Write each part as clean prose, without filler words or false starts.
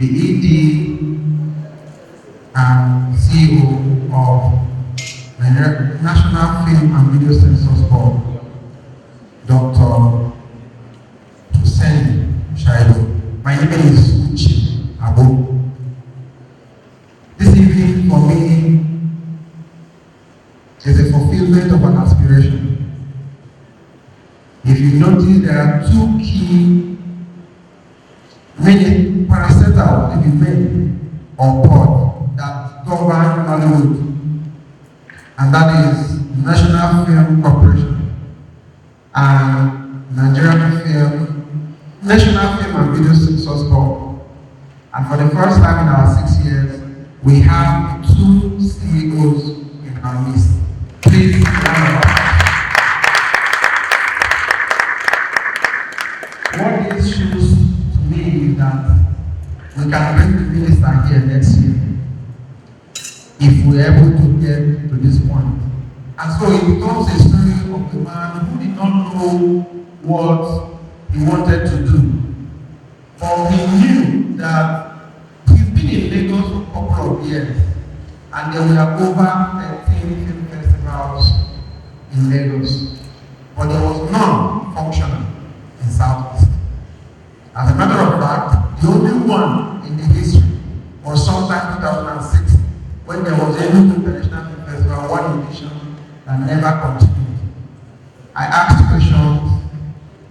the ED and CEO of the National Film and Video Censors Board, Dr. Hussein Shaibu. My name is Uchi Abu. This evening for me is a fulfillment of an aspiration. If you notice, there are two key parastatal, if you may, on board that govern Nollywood, and that is National Film Corporation and National Film and Video Censors Board. And for the first time in our 6 years, we have two CEOs in our midst. Please round up. What this shows to me is that we can bring the minister here next year if we're able to get to this point. And so it becomes a story of a man who did not know what he wanted to do. But he knew that he's been in Lagos for a couple of years, and there were over 13 film festivals in Lagos, but there was none functional in Southeast. As a matter of fact, the only one in the history was sometime 2006, when there was a new international film festival, one edition that never continued. I asked questions,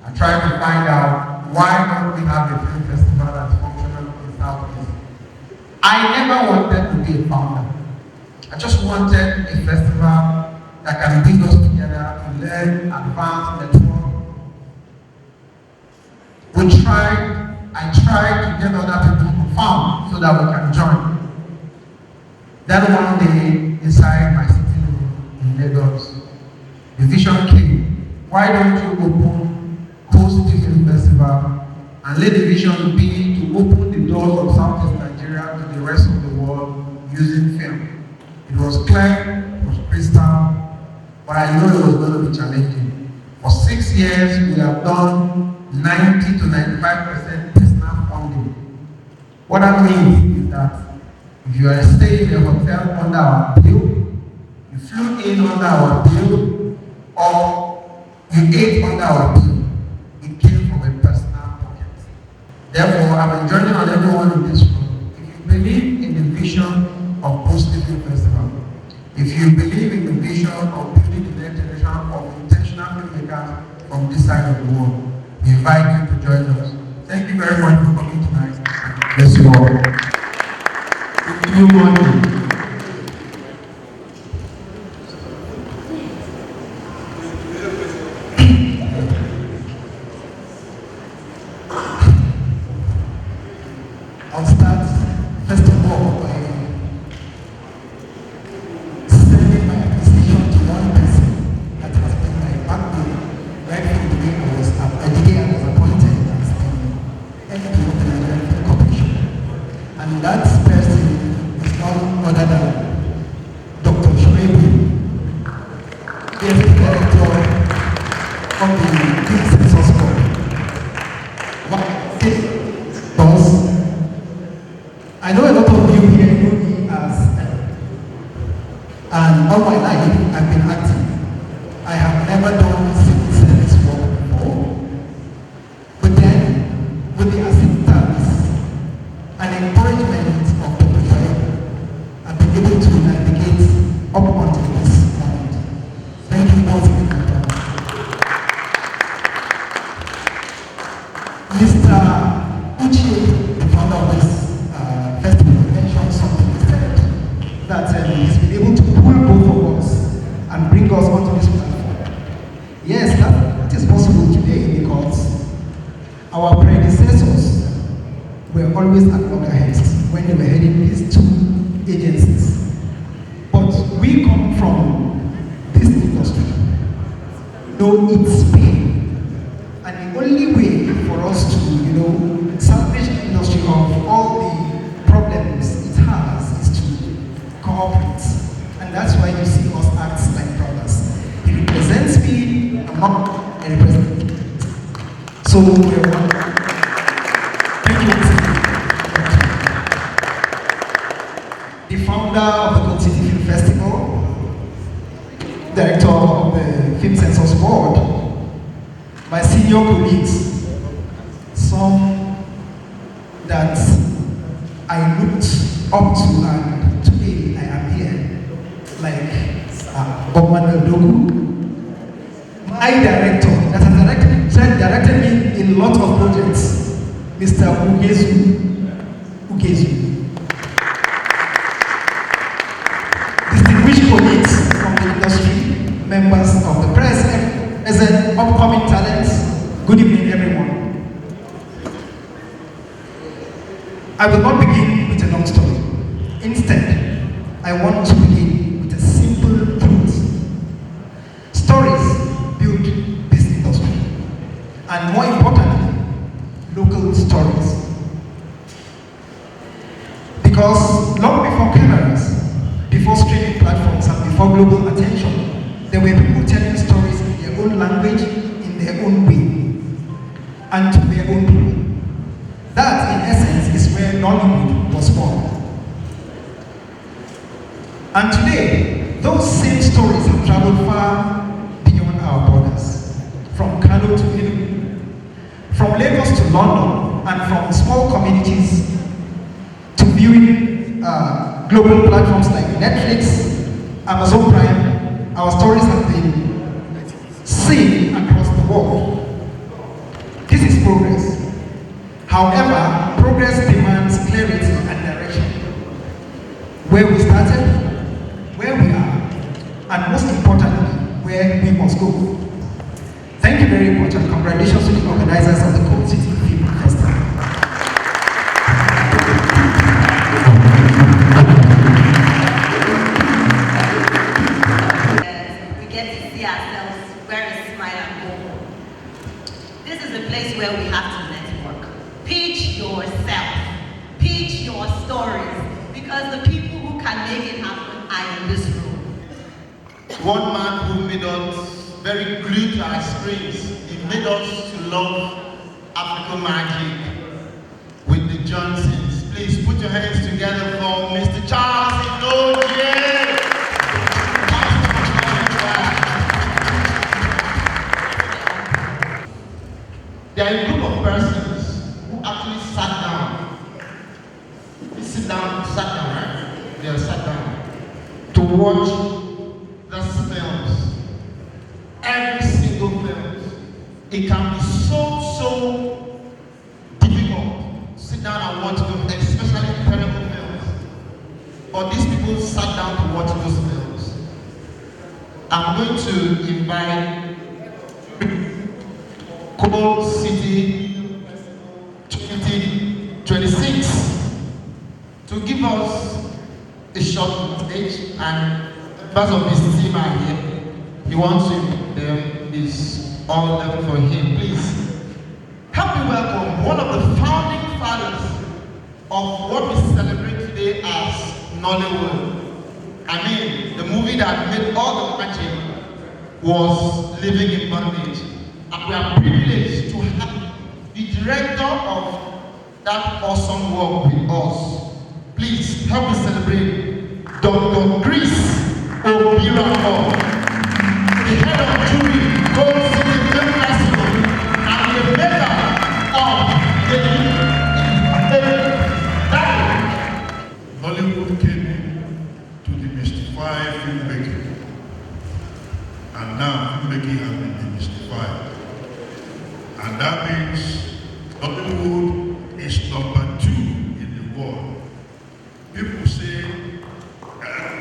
I tried to find out why don't we have a film festival that's functional in Southeast. I never wanted to be a founder. I just wanted a festival that can bring us together to learn, advance, network. I tried to get other people to found so that we can join. Then one day, inside my sitting room in Lagos, the vision came. Why don't you host the film festival and let the vision be to open the doors of Southeast Nigeria to the rest of the world using film? It was clear, it was crystal, but I know it was going to be challenging. For 6 years, we have done 90 to 95% personal funding. What that means is that if you are staying in a hotel under our bill, you flew in under our bill, or you ate under our bill, it came from a personal pocket. Therefore, I'm enjoining on everyone in this room, if you believe in the vision of Positive Film Festival, if you believe in the vision of building the next generation of intentional filmmakers from this side of the world, we invite you to join us. Thank you very much for coming tonight. Bless you all. Good morning. I'll start first of all by sending my appreciation to one person that has been my backbone right from the beginning. I was appointed as the MP of the Nigerian Film Corporation, and that person is none other than Dr. Shaibu, the director of the Film Censors Board. Because I know a lot of you here know me as, and all my life I've been acting. I have never done civil service work before, but then with the assistance and encouragement of Dr. Shaibu, I've been able to navigate up until this point. Thank you once again. Mr. Uche, the founder of this festival, mentioned something. He said that he's been able to pull both of us and bring us onto this platform. Yes, that is possible today because our predecessors were always at loggerheads when they were heading these two agencies. But we come from this industry, know its pain. And the only way for us to, salvage the industry of all the problems it has is to cooperate. And that's why you see us act like brothers. He represents me, I'm not a representative. So we're one. Thank you. founder of the Gold City Film Festival, director of the Film Censors Board, my senior colleagues, some that I looked up to, and today I am here, like Bogman Dogu, my director that has directed me in a lot of projects, Mr. Ugezu. Distinguished colleagues from the industry, members of the press, as an upcoming talents, good evening everyone. I will not begin with a long story. Instead, I want to begin with a simple truth. Stories build this industry, and more importantly, local stories. Because long before cameras, before streaming platforms, and before global attention, there were people telling stories in their own language, in their own way, and to their own people. That, in essence, is where Nollywood was born. And today, those same stories have traveled far beyond our borders, from Kano to Enugu, from Lagos to London, and from small communities to viewing global platforms like Netflix, Amazon Prime. Our stories have been seen across the world. This is progress. However, progress demands clarity and direction. Where we started, where we are, and most importantly, where we must go. Thank you very much, and congratulations to the organizers of the Gold City Film Festival. We get to see ourselves very smile and go home. This is a place where we have to network. Pitch yourself. Pitch your stories. Because the people who can make it happen are in this room. One man who made us very glued to our screens. He made us to love African magic with the Johnsons. Please put your hands together for Mr. Charles Inoje. There are a group of persons who actually sat down. They sat down, right? They are sat down to watch these films. Every single film. It can be so difficult to sit down and watch them, especially terrible films. But these people sat down to watch those films. I'm going to invite Gold City 2026 to give us a short speech, and members of his team are here. He wants to is all level for him. Please help me welcome one of the founding fathers of what we celebrate today as Nollywood. I mean, the movie that made all the magic was Living in Bondage. And we are privileged to have the director of that awesome work with us. Please help me celebrate Dr. Chris Obiramo, the head of jury, Gold City Film Festival, and the maker of Nollywood came in to demystify filmmaking, and now filmmaking has been demystified. And that means Nollywood is number 2 in the world. People say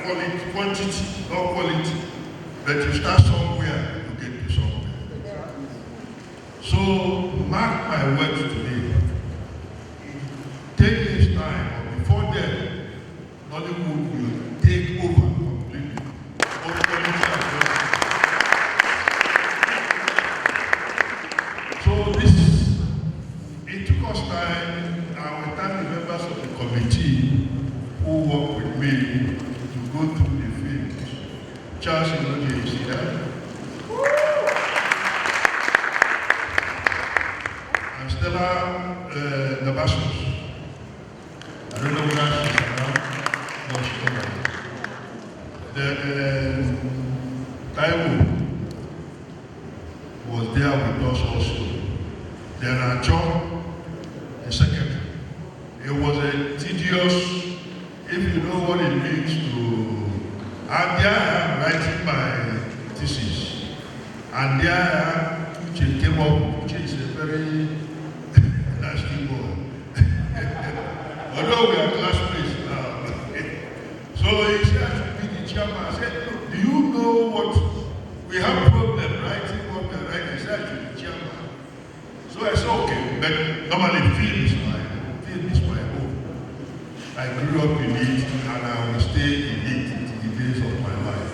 quality, quantity, not quality, but you start somewhere, you get to somewhere. So mark my words today. Take this time, but before then, Nollywood will take over completely. Both quality and quantity. So it took us time, and we thank the members of the committee who worked with me to go through the films. Charles Inoje, you see that? And Stella Nabasos. I don't know whether she's around. No, she's not around. The Taiwo was there with us also. There are John, the secretary. It was a tedious, if you know what it means to, and there I am writing my thesis. And there I am, Uche came up, Uche is a very nasty boy. Although we are classmates now. So he said to be the chairman, I said, look, do you know what, we have problem writing what we are writing, he said to the chairman. So I said, okay, but normally film is my home. I grew up in it and I will stay in it to the days of my life.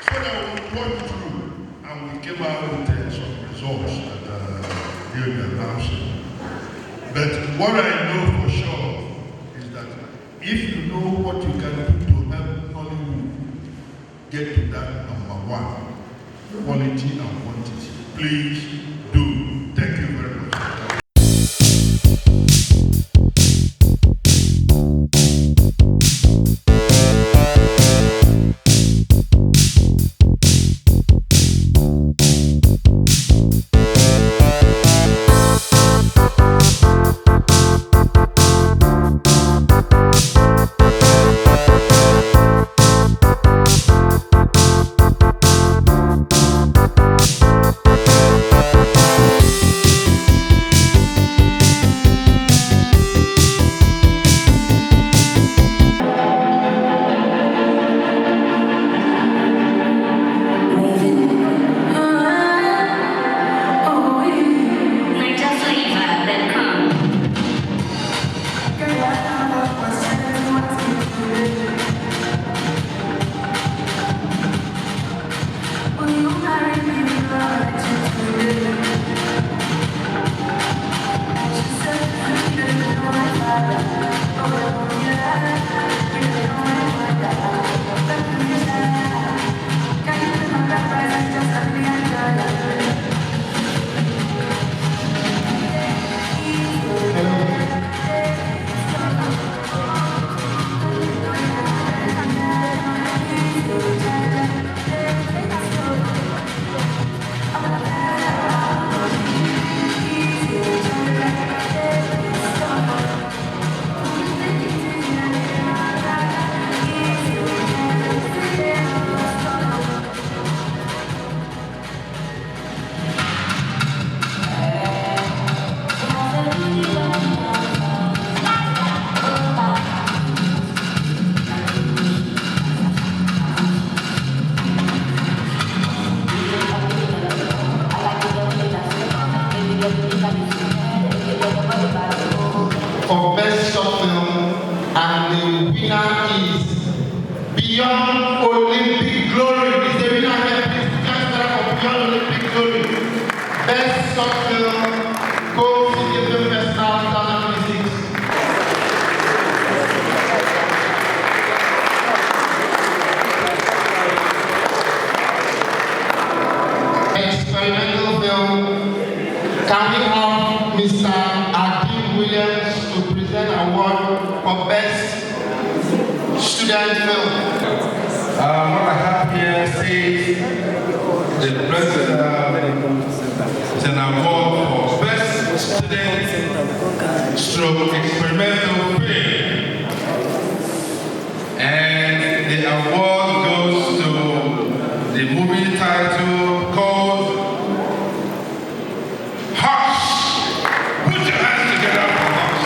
So that we walked through and we came out with some results that they will announce. But what I know for sure is that if you know what you can do to help Nollywood get to that number one, quality and quantity, please do. Thank you very much. For best short film, and the winner is Beyond Olympic Glory. Is the winner here? Please for Beyond Olympic Glory. Best short film, CCFF Festival 2026. Experimental film, coming out, Mr. Adim Williams to present award for best student film. What I have here says the president is an award for best student stroke experimental film, and the award goes to the movie title called Hush. Put your hands together for Hush.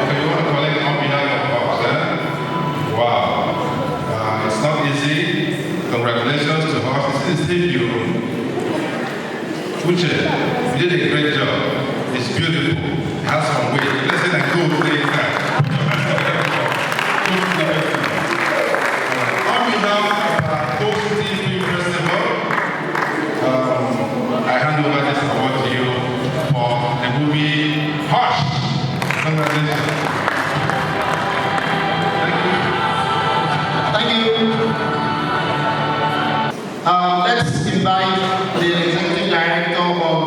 Okay, you want to collect on behalf of Hush, eh? Wow. It's not easy. Congratulations to Hush. This is debut. Uche, you did a great job. It's beautiful. It has some weight. Let's say that good play that. On behalf of our Coast TV Festival, I hand over this award to you for the movie Hush. Congratulations. Thank you. Let's invite the executive director of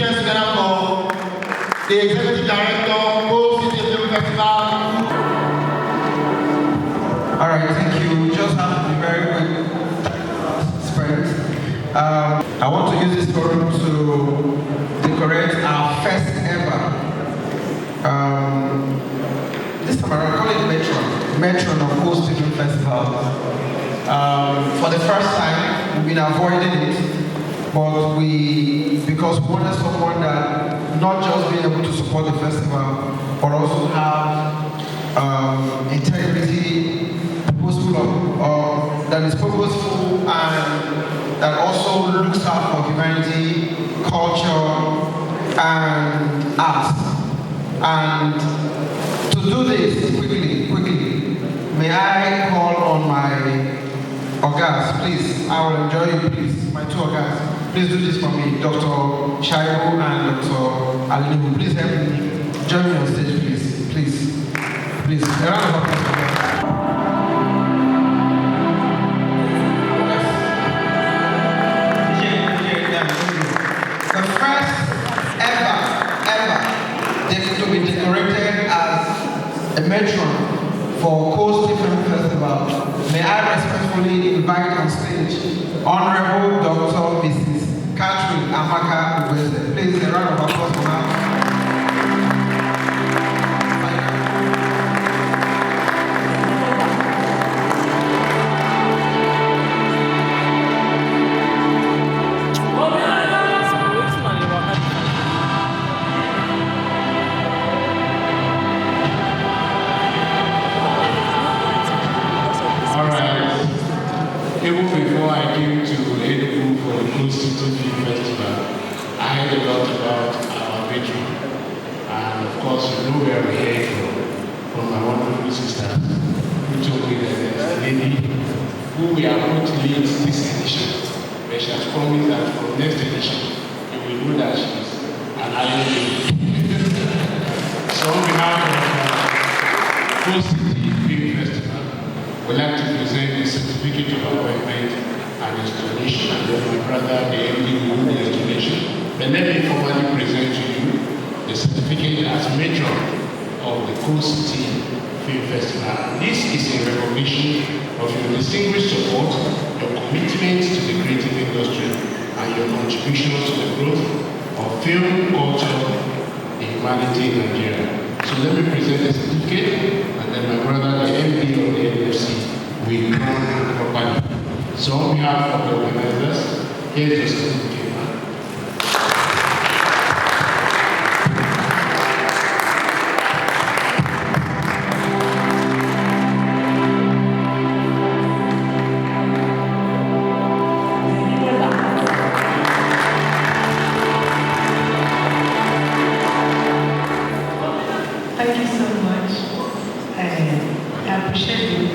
your hands together for the Executive Director, City Film Festival. All right, thank you. Just have to be very quick. I want to use this forum to decorate our first ever. This time I call it Metron of Coast Film Festival. For the first time, we've been avoiding it, but because we wanted someone that not just being able to support the festival, but also have integrity, that is purposeful and that also looks out for humanity, culture, and art. And to do this quickly, may I call on my Ogas, please. I will enjoy you, please. My two Ogas. Please do this for me, Dr. Shaibu and Dr. Alinu. Please help me. Join me on stage, please. Please. A round of applause for them. The first ever to be decorated as a matron for Coast Film Festival. May I respectfully invite on stage Honorable Dr. Mrs. Catherine Amaka Ubeze. Please, a round of applause for her. Even before I came to Enugu for the Coast Film Festival, I heard a lot about our patron. And of course, you know where we came from my wonderful sister, who told me that there's a lady who we are going to lead this edition. But she has promised that for next edition, you will know that she's an island lady. So on behalf of Coast Film Festival, we'd like to present the certificate of appointment and installation, and then my brother, the MD, will do the installation. But let me formally present to you the certificate as matron of the Coast City Film Festival. This is a recognition of your distinguished support, your commitment to the creative industry, and your contributions to the growth of film culture and humanity in Nigeria. So let me present the certificate, and then my brother, the MD of the NFC, will crown properly. So on behalf of the organizers, here's the certificate. Thank you so much. I appreciate it.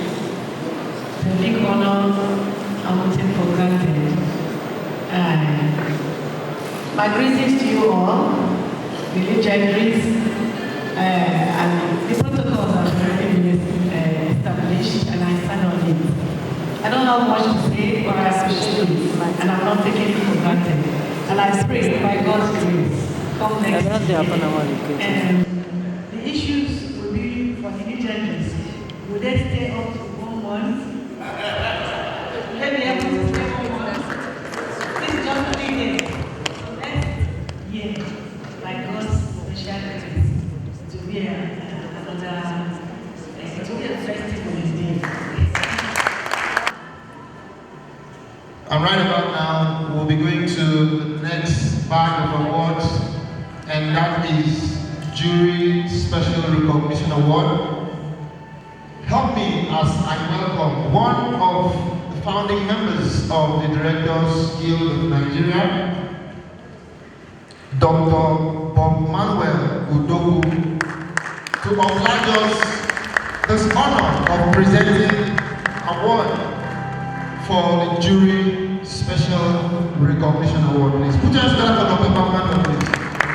The big honor I'm taking for granted. My greetings to you all, the legendaries, and the protocols have already been established, and I stand on it. I don't have much to say, but I appreciate it, and I'm not taking it for granted. And I pray by God's grace, come next year. The issues will be for the legendaries. Will they stay up to 1 month? Let me help you to stay 1 month. This is just 3 days. Next year, by God's special grace, to be another, to be a festival indeed. And right about now, we'll be going to the next bag of awards, and that is Jury Special Recognition Award. Help me as I welcome one of the founding members of the Directors Guild of Nigeria, Dr. Bob Manuel Udogu, to oblige us this honor of presenting award for the Jury Special Recognition Award. Please put your hands together for Dr. Bob Manuel, please.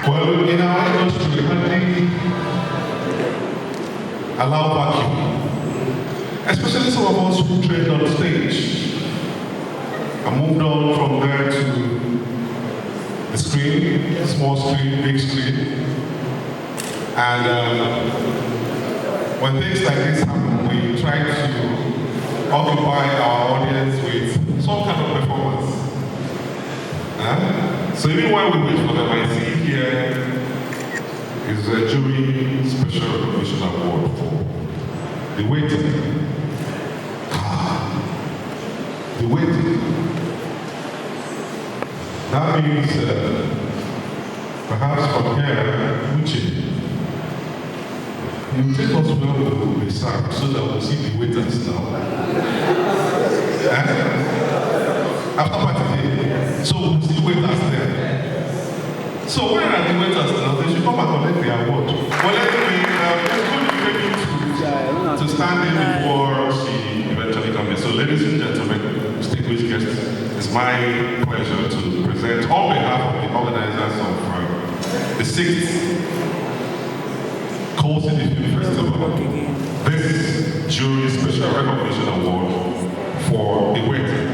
Well, in our industry, hunting allow vacuum, especially some of us who trained on stage and moved on from there to the screen, small screen, big screen. And when things like this happen, we try to occupy our audience with some kind of performance. So even while we wait for them, I see here is a jury special recognition award for the waiting. The waiting. That means perhaps from here, Uche, you take us where we will be served so that we'll see the waiters now. After party day, so we'll see waiters there. So where are the waiters now? They should come and collect the award. Well, let me, it's going to take you to stand in before she eventually comes in. So ladies and gentlemen, distinguished guests, it's my pleasure to present on behalf of the organizers of the 6th Coast City Film Festival, this jury special recognition award for the waiting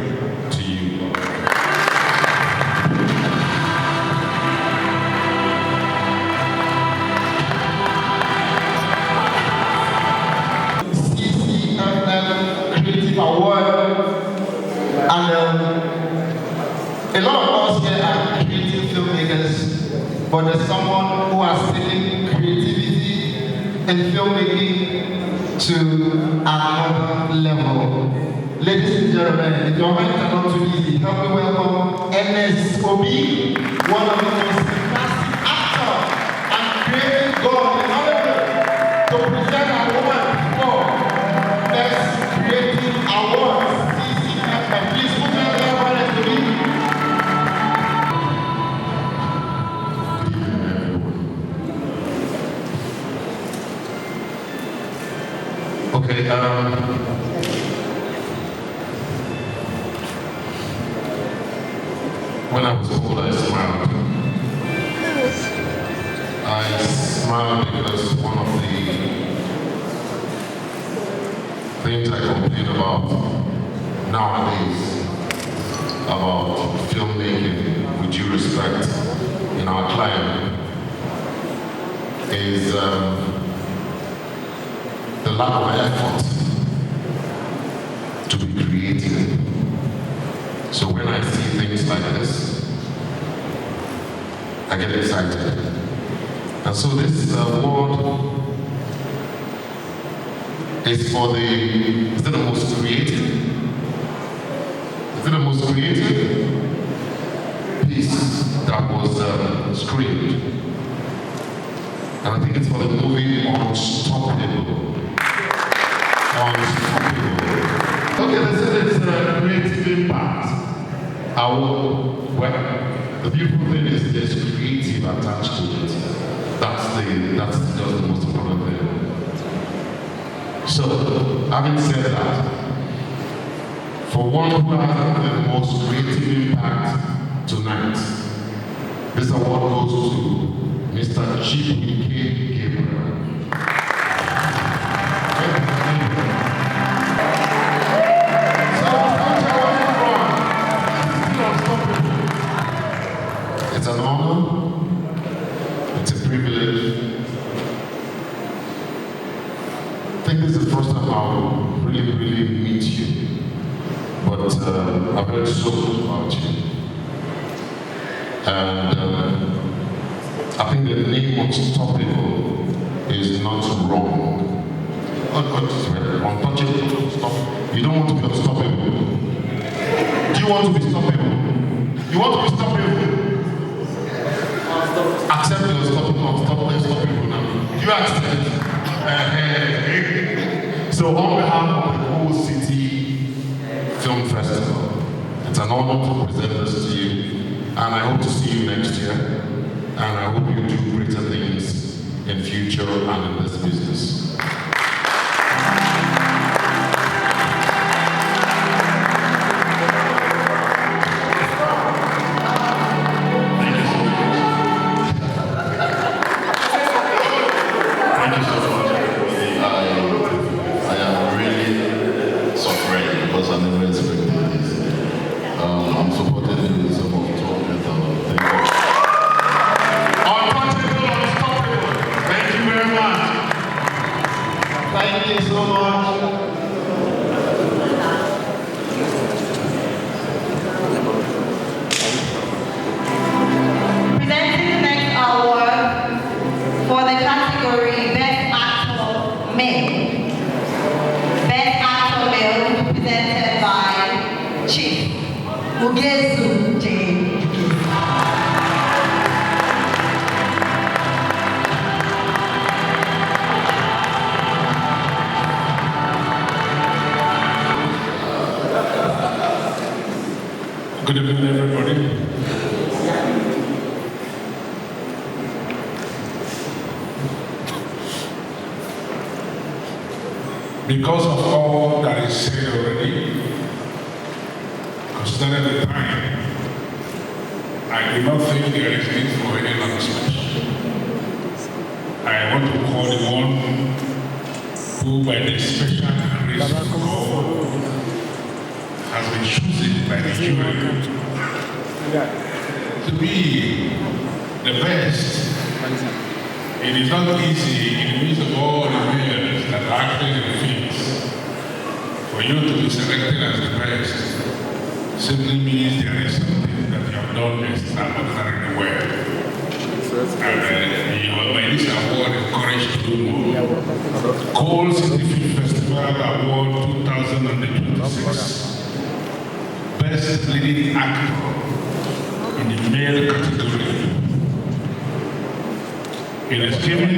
to you. CCFF Creative Award, and a lot of us here are creative filmmakers, but there's someone who has taken creativity and filmmaking to another level. Ladies and gentlemen, if your hands are not too easy, help me welcome Ernest Obi, one of the most fantastic actors and creative God in Nollywood, to present our woman for Best Creative Awards, CCFF. Please put your hands up, Ernest Obi. Okay, when I was old, I smiled. I smiled because one of the things I complain about nowadays about filmmaking, with due respect, in our climate, is the lack of effort to be creative. So when I see things like this, I get excited. And so this award is for is it the most creative? Is it the most creative piece that was screened? And I think it's for the movie Unstoppable. Okay, they said it's a creative impact. Well, the beautiful thing is there's creative attached to it. That's just the most important thing. So, having said that, for one who has the most creative impact tonight, this award goes to Mr. Chibike Gabriel. It's an honor, it's a privilege. I think this is the first time I'll really meet you, but I've heard so much about you. And I think the name Unstoppable is not wrong. Untouchable, stop. You don't want to be unstoppable. Do you want to be stoppable? You want to be stoppable? Accept the unstoppable now. You accept. So on behalf of the whole city film festival, it's an honor to present this to you, and I hope to see you next year, and I hope you do greater things in future and in this business. I'm supporting you with some of talk. Thank you. so much. Presenting the next award for the category Best Actor Male. Best Actor Male will be presented by Chief Mugezu J. Good evening, everybody. Because of all that is said already, considering the time, I do not think there is need for any announcement. I want to call the one who, by the special grace of God, has been chosen by the jury to be the best. It is not easy in the midst of all the millions that are acting in the films. For you to be selected as the best simply means there is something that you have done extraordinarily well. And you are by this award encouraged to do more. Cole City Film Festival Award 2026. Best leading actor in the male category. It is given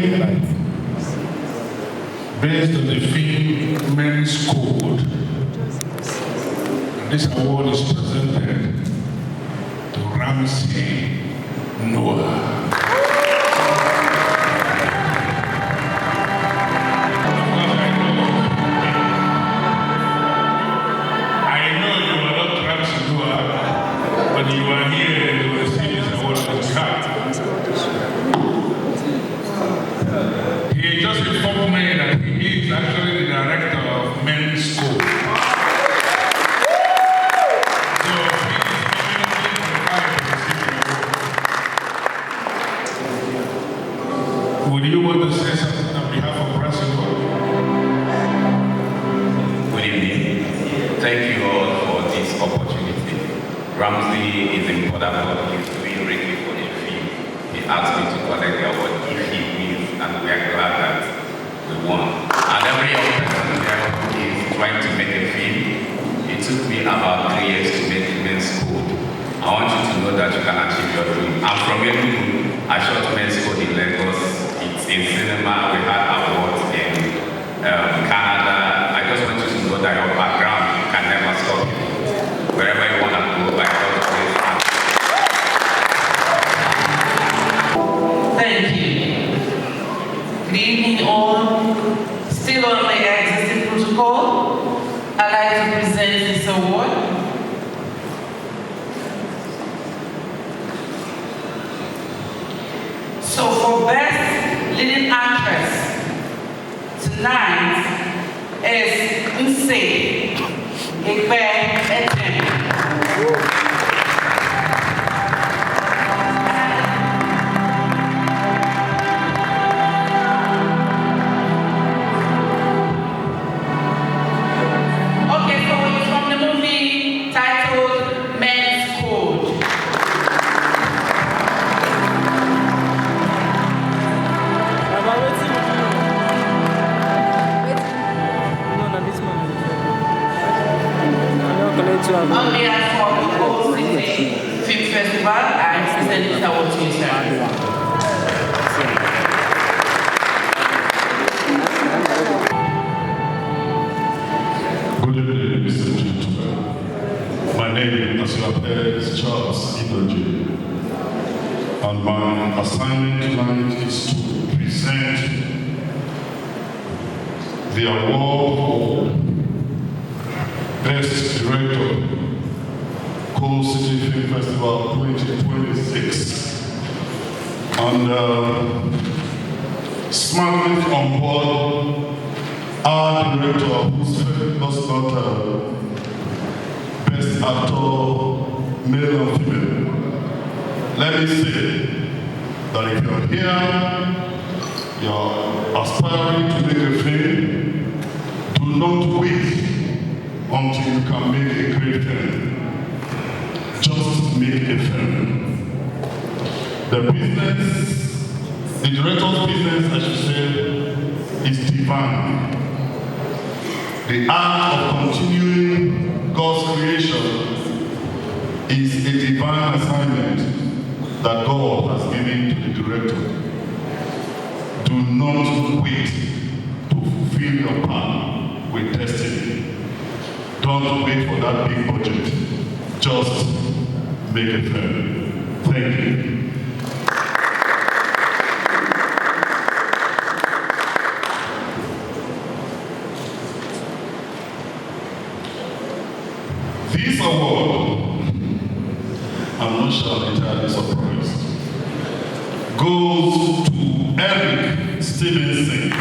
based on the film Men's Code. And this award is presented to Ramsey Noah. You are here to receive this award on his behalf. He just informed me that he is actually the director of Men's School. So he is immediately qualified to receive the award. Would you want to say something on behalf of Principal? Good evening. Thank you all for this opportunity. Ramsey is important, but he's doing greatly for the film. He asked me to collect the award if he wins, and we are glad that we won. And every young person there is trying to make a film. It took me about 3 years to make Men's Code. I want you to know that you can achieve your dream. I'm from Enugu. I shot Men's Code in Lagos. It's in cinema. We had awards in Canada. I just want you to know that your background can never stop you. Wherever you want to go, by God's grace. Thank you. Good evening all. Still on the existing protocol, I'd like to present this award. So for Best Leading Actress, tonight is Nse Ekpe Etem. Okay, so it's from the movie titled Men's Code. On behalf of the Glitz Film Festival, I present this award to you, sir. Good evening, ladies and gentlemen. My name, as you have heard, is Charles Idoji. And my assignment tonight is to present the award for Best Director, Coal City Film Festival 2026. And smartly on board our director, whose film was not Best Actor, Male and Female. Let me say that if you're here, you're aspiring to make a film, not wait until you can make a great film. Just make a film. The business, the director's business, I should say, is divine. The art of continuing God's creation is a divine assignment that God has given to the director. Do not wait to fulfill your part with destiny. Don't wait for that big budget. Just make a film. Thank you. This award, I'm not sure I'm entirely surprised, goes to Eric Stevenson.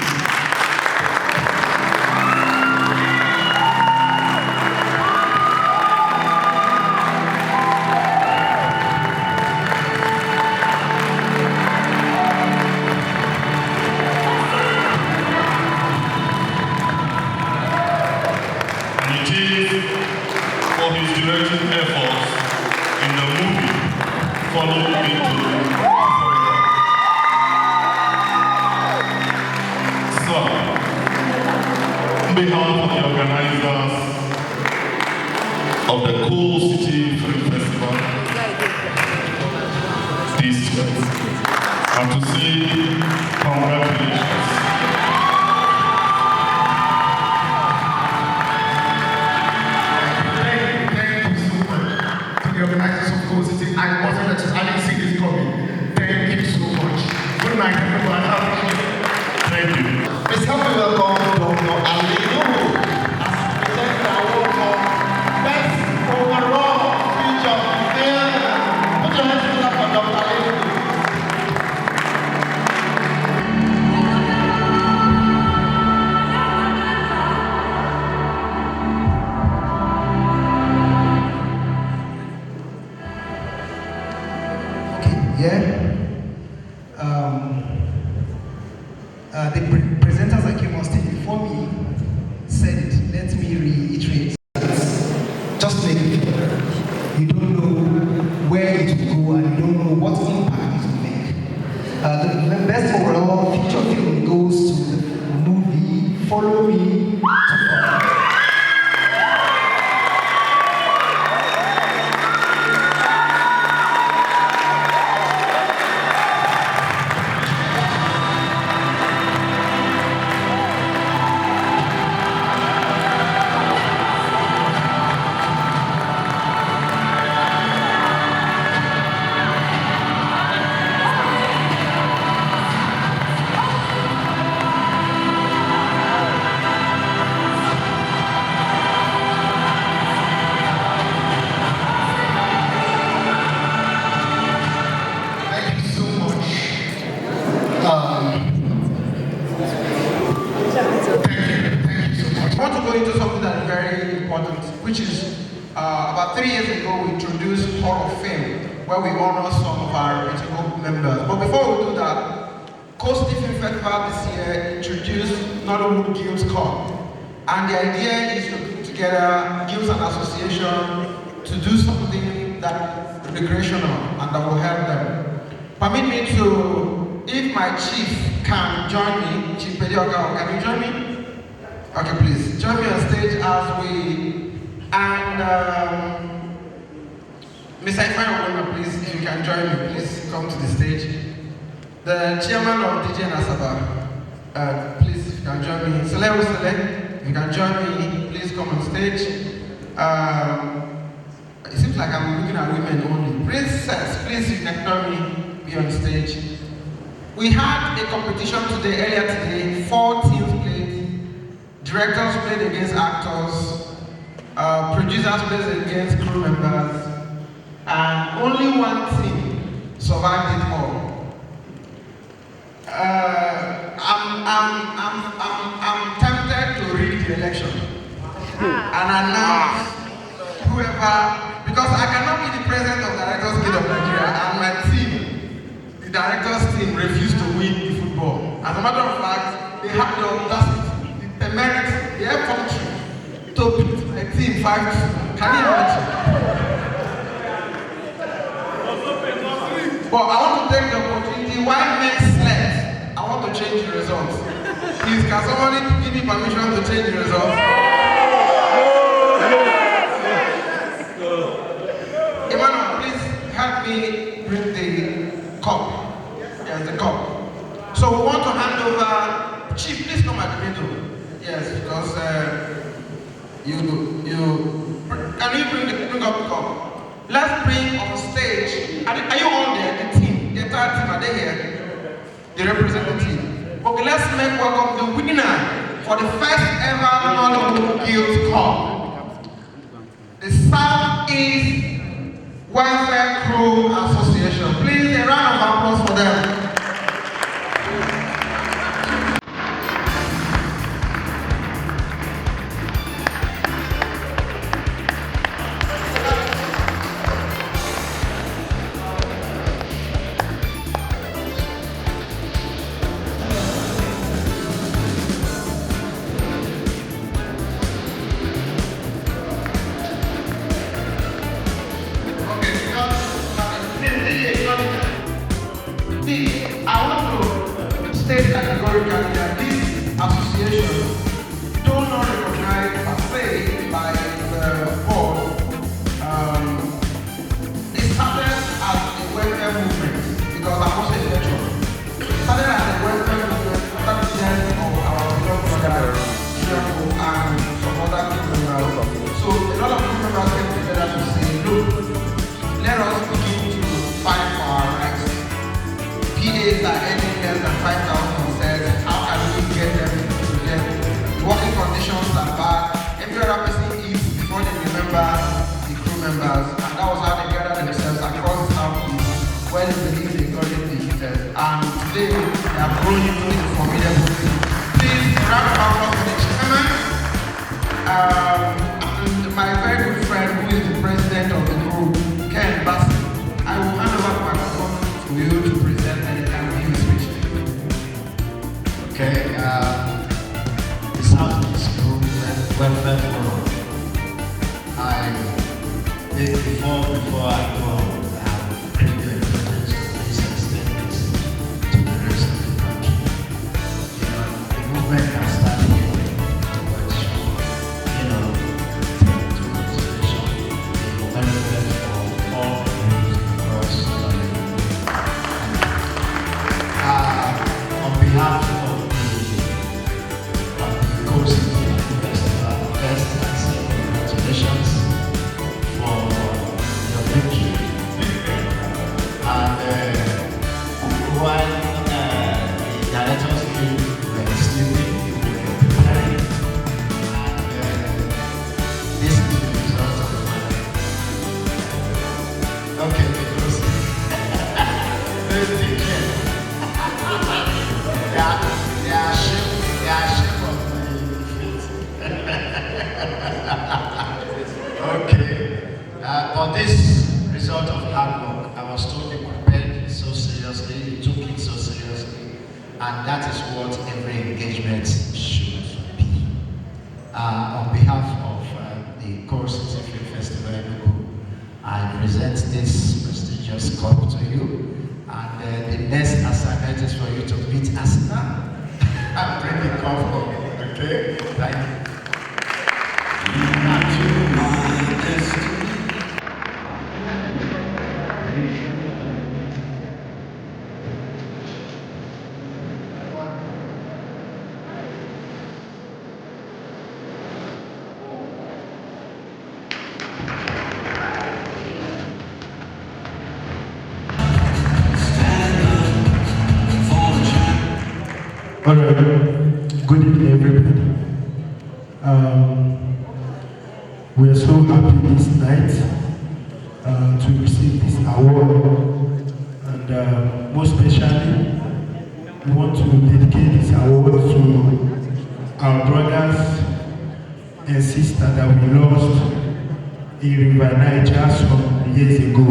Nollywood Guilds Corp. And the idea is to put together guilds and associations to do something that recreational and that will help them. Permit me to, if my chief can join me, Chief Pedioka, can you join me? Okay, please, join me on stage as we, and Mr. Ifeanyi, please, if you can join me, please come to the stage. The chairman of DJ Nasaba, please, if you can join me. Selewu Sele, if you can join me, please come on stage. It seems like I'm looking at women only. Princess, please, if you can join me, be on stage. We had a competition today, earlier today. 4 teams played. Directors played against actors. Producers played against crew members. And only one team survived it all. I'm tempted to rig the election and announce whoever, because I cannot be the president of Directors Guild of Nigeria and my team, the directors team, refused to win the football. As a matter of fact, they had the audacity, the temerity their country to beat my team 5-2. Can you imagine? But I want to take the opportunity, why men slept? I want to change the results. Please, can somebody give me permission to change the results? Emmanuel, please help me bring the cup. Yes, the cup. So we want to hand over. Chief, please come at the middle. Yes, because can you bring up the cup? Let's bring on stage. Are you all there? The team, the entire team, are they here? They represent the team. Okay, let's make welcome the winner for the first ever Nollywood Guild Cup. The Southeast Welfare Crew Association. Please, a round of applause for them. I want to state categorically that this association do not recognize per se by the board. It started as a welfare movement because I'm also a veteran. It started as a welfare movement after the death of our beloved brother and some other people. So a lot of people members came together to say, look, let us begin to fight for our rights. PAs are earning less than 5,000 says, how can we get them to them? The working conditions are bad. Every other person eats before they remember the crew members, and that was how they gathered themselves across the Southeast, where they believe they got it defeated. And today, they have grown into a formidable thing. Please, round of applause for the chairman. And my very good friend, who is the president of the group, Ken Bassett. I will hand over my microphone to you to present and give a speech. Okay, the Southeast Group Welfare Forum. Before I go on, I have a privilege to extend this to the rest of the country. You know, the movement has started here, but take into consideration the benefit for all groups across the country. On behalf of the Coast Festival, first and second, congratulations for your victory. And while the directors were sleeping, we were preparing. And this is the result of my. Okay, because take care. They are ashamed of my feet. Okay. For this result of hard work, I was told they prepared it so seriously, they took it so seriously, and that is what every engagement should be. On behalf of the CCFF Festival, I present this prestigious cup to you. And the next assignment is for you to beat Arsenal and bring the cup home. Okay? Thank you. All right. Good evening, everybody. We are so happy this night to receive this award, and most especially, we want to dedicate this award to our brothers and sisters that we lost in River Niger some years ago,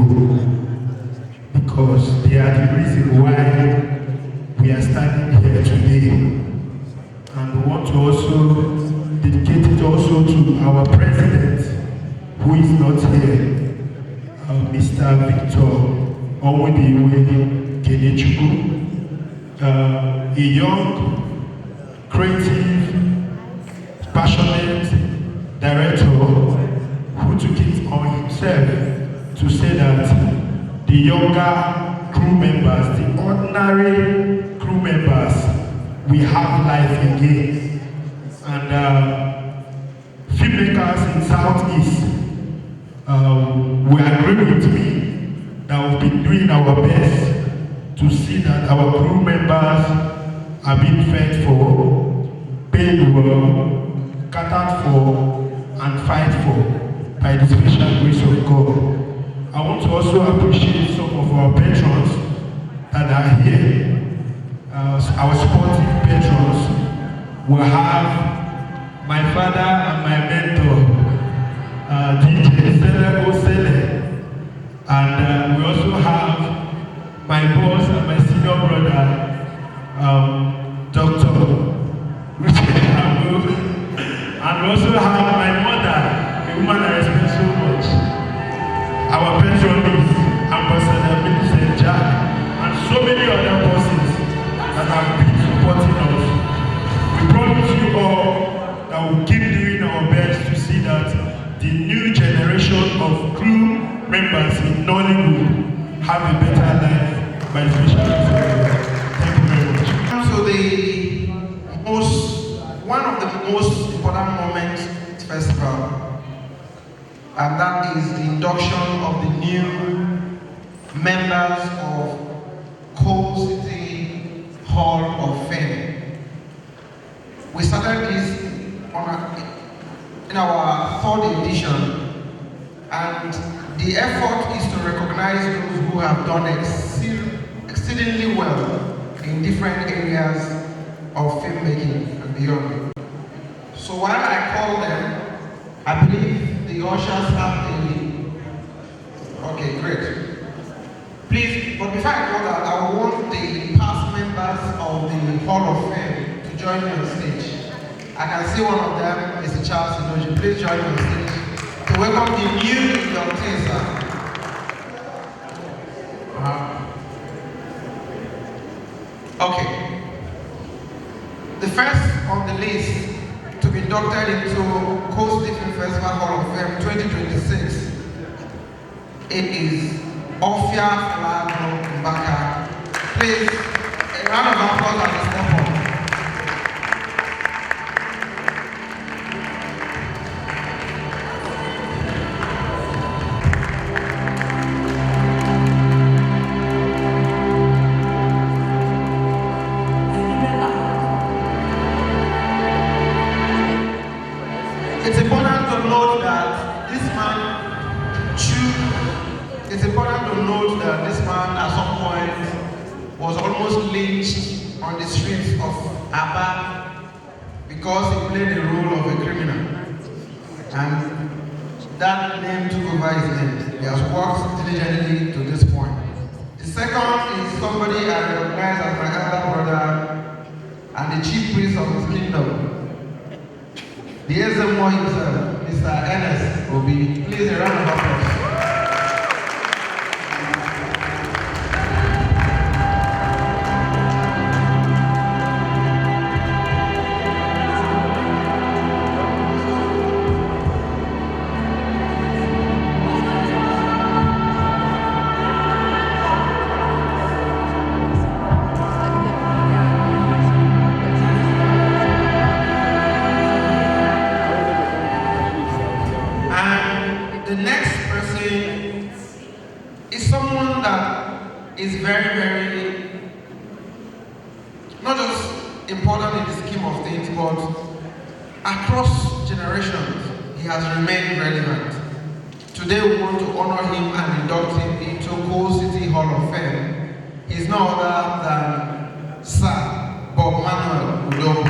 because they are the reason why we are standing here today. And we want to also dedicate our president, who is not here, Mr. Victor Onwediwe Kenechukwu, a young, creative, passionate director who took it on himself to say that the younger crew members, the ordinary crew members, we have life again. And filmmakers in Southeast will agree with me that we've been doing our best to see that our crew members are being fed for, paid well, catered for, and fight for by the special grace of God. I want to also appreciate some of our patrons that are here. Our sportive patrons will have my father and my mentor, DJ Sele Osele, and we also have my boss and my senior brother, Dr. Richard Abu, and we also have my mother, a woman I respect so much, our patron is Ambassador Millicent Jack, and so many other bosses that have been supporting us. We promise you all that we'll keep doing our best to see that the new generation of crew members in Nollywood have a better life by the special grace of God. Thank you very much. So one of the most important moments in the festival, and that is the induction of the new members of Coal City Hall of Fame. We started this in our 3rd edition, and the effort is to recognize those who have done exceedingly well in different areas of filmmaking and beyond. So while I call them, I believe the ushers have okay, great. Please, but before I call that, I want the past members of the Hall of Fame to join me on stage. I can see one of them, Mr. Charles Inoji. Please join me on stage to welcome the new inductees. Okay. The first on the list to be inducted into Coast Different Festival Hall of Fame 2026, it is Ofia Falago Mbaka. Please, a round of applause at the step up. It's important to note that this man at some point was almost lynched on the streets of Aba because he played the role of a criminal. And that name took over his name. He has worked diligently to this point. The second is somebody I recognize as my elder brother and the chief priest of his kingdom. The Ezemo himself, Mr. Ernest Obi. Please, a round of applause. The next person is someone that is very, very, not just important in the scheme of things, but across generations, he has remained relevant. Today we want to honor him and induct him into Coal City Hall of Fame. He's no other than Sir Bob Manuel Udogo.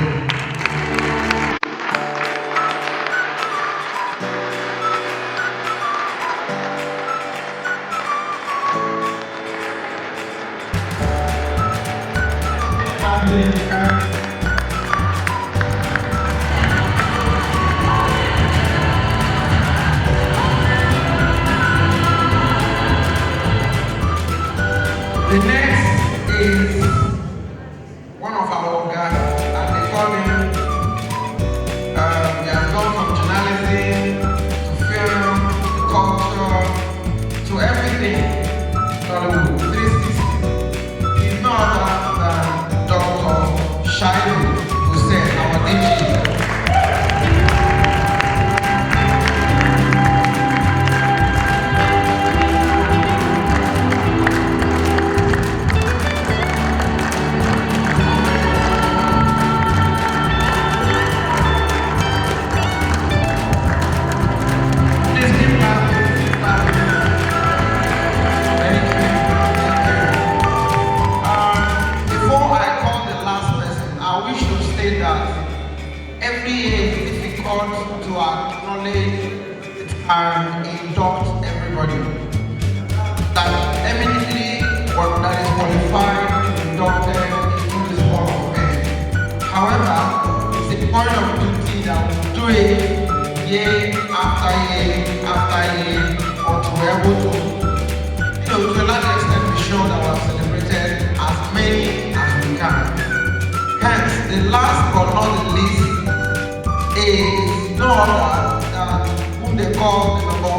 effort to acknowledge and induct everybody that eminently or that is qualified to be inducted into this Hall of Fame. However, it's a point of duty that we do it year after year after year until we're able to, to a large extent be sure that we have celebrated as many as we can. Hence, the last but not the least is no other than whom they call the #1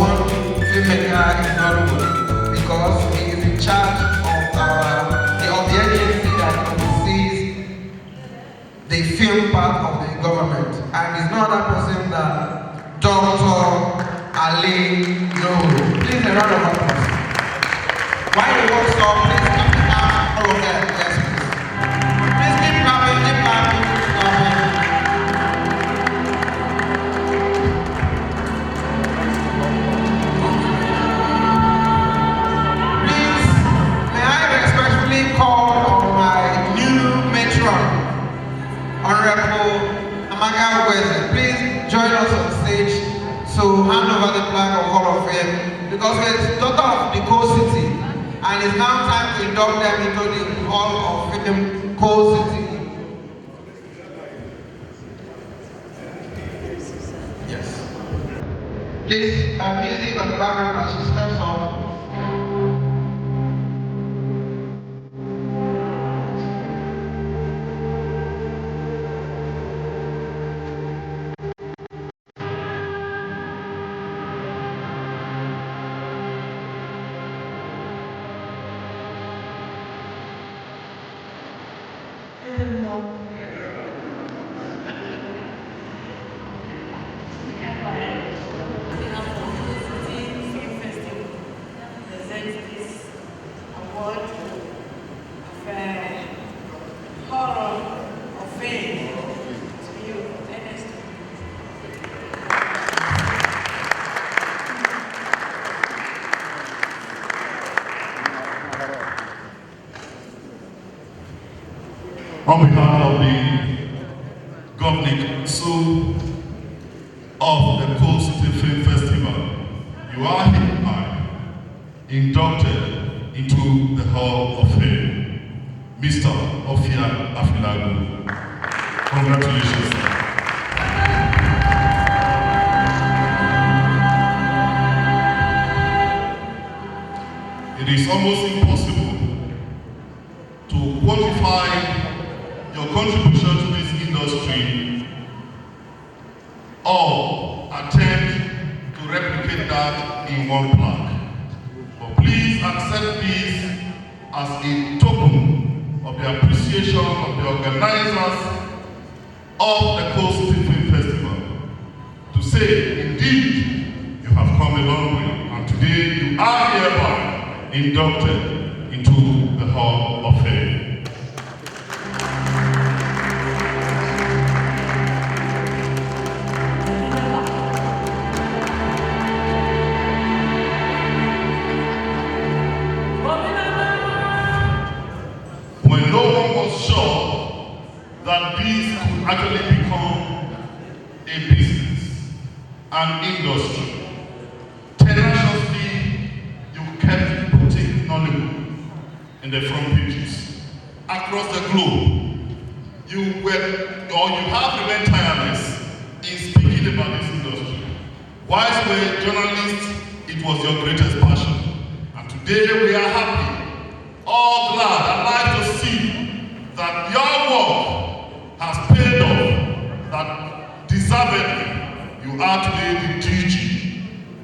filmmaker in Nollywood, because he is in charge of the agency that oversees the film part of the government, and is no other person than Dr. Ali Nuhu. Please a round of applause. While the work stop, please keep the hands all of them. Yes, please. Please keep clapping, keep clapping, keep clapping. Please, may I respectfully call on my new matron, Honorable Amaka Weze. Please join us on stage to hand over the flag of Hall of Fame, because we're daughter of the Coal City, and it's now time to induct them into the Hall of Fame, Coal City. Yes. Please, music on the background as she steps up. On behalf of the Governing Council of the Coal City Film Festival, you are hereby inducted into the Hall of Fame. Mr. Ofia Afilagu. Congratulations. It is almost impossible to quantify your contribution to this industry or attempt to replicate that in one plaque. But please accept this as a token of the appreciation of the organizers of the Coal City Film Festival to say, indeed, you have come a long way, and today you are hereby inducted into the Hall of Fame. That this could actually become a business, an industry. Tenaciously, you kept putting Nollywood in the front pages across the globe. You have remained tireless in speaking about this industry. Whilst we were journalists, it was your greatest passion. And today we are happy, all glad, alive to see that your work has paid off, that deservedly you are today the DG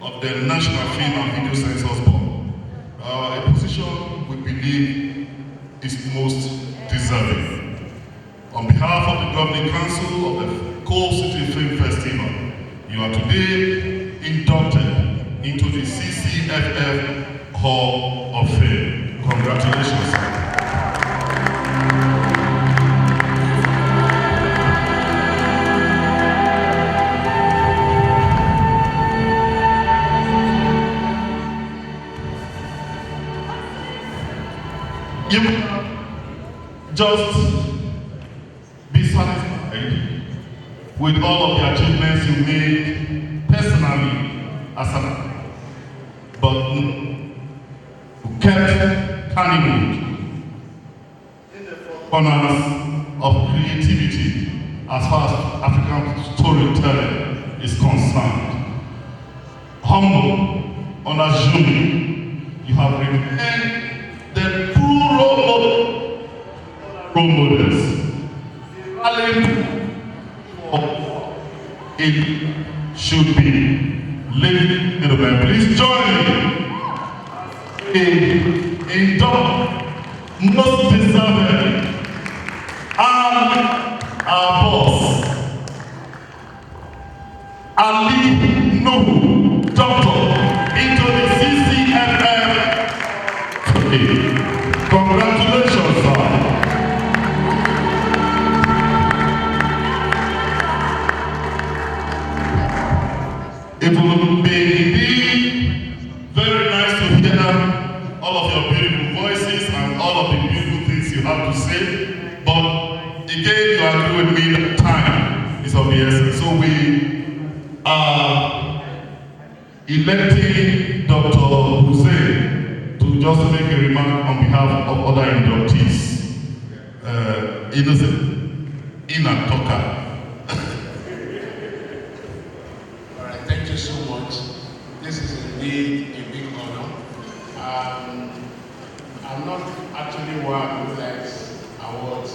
of the National Film and Video Censors Board. A position we believe is most deserving. On behalf of the Governing Council of the Coal City Film Festival, you are today inducted into the CCFF Hall of Fame. Congratulations. You just be satisfied with all of the achievements you made personally as an, but you kept Nollywood in the corners of creativity as far as African storytelling is concerned. Humble, unassuming, you have remained the true role models. It should be living in the man. Please join me in most deserving and our boss, Ali Nuhu, doctor, into the CCFF today. Congratulations, sir. It will be very nice to hear all of your beautiful voices and all of the beautiful things you have to say. But again, you agree with me that time is of the essence. So we are electing Dr. Hussein to just make a remark on behalf of other inductees. Innocent, Ina Toka. Thank you so much. This is indeed a big honor. I'm not actually one who likes awards.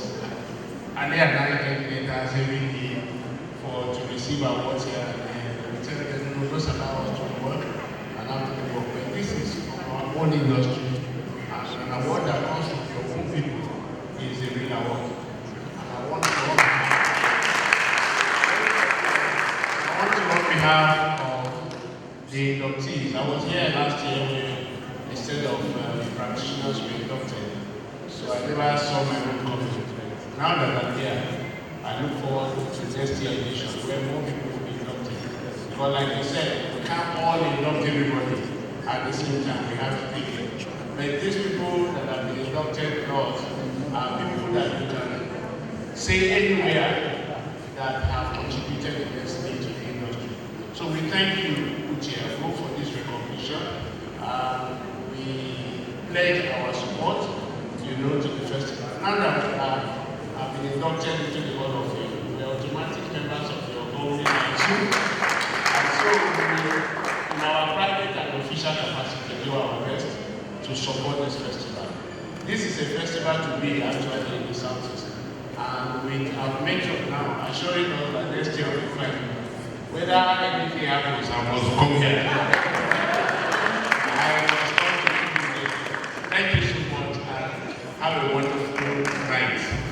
And they are 9 letters every day to receive awards here and there. We tell them, no, those allow us to work and after the work. But this is from our own industry. And an award that comes from your own people is a real award. And I want to on behalf of the inductees. I was here last year when instead of the practitioners were inducted, so I never saw my own copy. Now that I'm here, I look forward to next year's edition where more people will be inducted. Because like you said, we can't all induct everybody at the same time. We have to pick it. But these people that have been inducted plus are people that you can say anywhere that have contributed immensely to the industry. So we thank you, Chair, for this recognition. We pledge our support, to the festival. Now that we have been inducted into the Hall of Fame, we are automatic members of your governing council. And so in our private and official capacity, do our best to support this festival. This is a festival to be actually in the Southeast. And we have mentioned now, assuring us that next year will be fine. Whether anything happens, I must come here. I must come to you. Thank you so much and have a wonderful